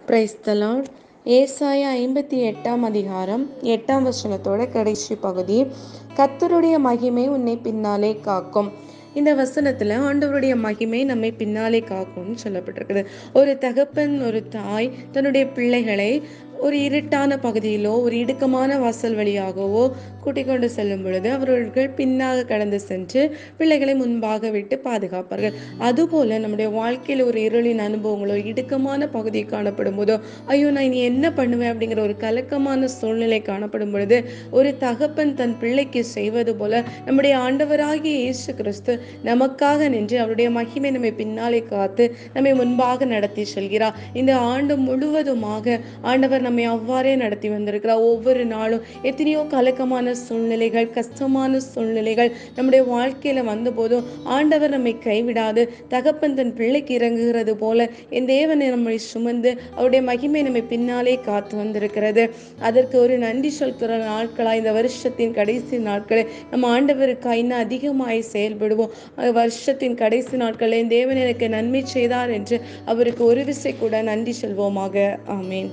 Praise the Lord. ஏசாயா 58 அதிகாரம் 8 கடைசி பகுதி. கர்த்தருடைய மகிமை உன்னை பின்னாலே காக்கும். இந்த வசனத்துல ஆண்டவருடைய மகிமை நம்மை பின்னாலே காக்கும்னு சொல்லப்பட்டிருக்குது. ஒரு தகப்பன், ஒரு தாய் தன்னுடைய பிள்ளைகளை ஒரு இருட்டான பகுதியிலோ ஒரு இடுக்கமான வாசல் வழியாகவோ கூட்டிக் கொண்டு செல்லும் பொழுது அவர்கள் பின்னாக கடந்து சென்று பிள்ளைகளை முன்பாக விட்டு பாதுகாப்பார்கள். அதுபோல நம்முடைய வாழ்க்கையில ஒரு இருளின் அனுபவங்களோ இடுக்கமான பகுதி காணப்படும் போதோ, ஐயோ நான் இனி என்ன பண்ணுவேன் அப்படிங்கிற ஒரு கலக்கமான சூழ்நிலை காணப்படும் பொழுது ஒரு தகப்பன் தன் பிள்ளைக்கு செய்வது போல நம்முடைய ஆண்டவராகிய இயேசு கிறிஸ்து நமக்காக நின்று அவருடைய மகிமை நம்மை பின்னாலே காத்து நம்மை முன்பாக நடத்தி செல்கிறார். இந்த ஆண்டு முழுவதுமாக ஆண்டவர் நம்மை அவ்வாறே நடத்தி வந்திருக்கிறார். ஒவ்வொரு நாளும் எத்தனையோ கலக்கமான சூழ்நிலைகள், கஷ்டமான சூழ்நிலைகள் நம்முடைய வாழ்க்கையில வந்த போதும் ஆண்டவர் நம்மை கைவிடாது தகப்பன் தன் பிள்ளைக்கு இறங்குகிறது போல என் தேவனை நம்மை சுமந்து அவருடைய மகிமை நம்மை பின்னாலே காத்து வந்திருக்கிறது. அதற்கு ஒரு நன்றி சொல்கிற நாட்களாய் இந்த வருஷத்தின் கடைசி நாட்களை நம்ம ஆண்டவருக்காய் இன்னும் அதிகமாய் செயல்படுவோம். வருஷத்தின் கடைசி நாட்களில் தேவன் எனக்கு நன்மை செய்தார் என்று அவருக்கு ஒரு விசை கூட நன்றி சொல்வோமாக. ஆமேன்.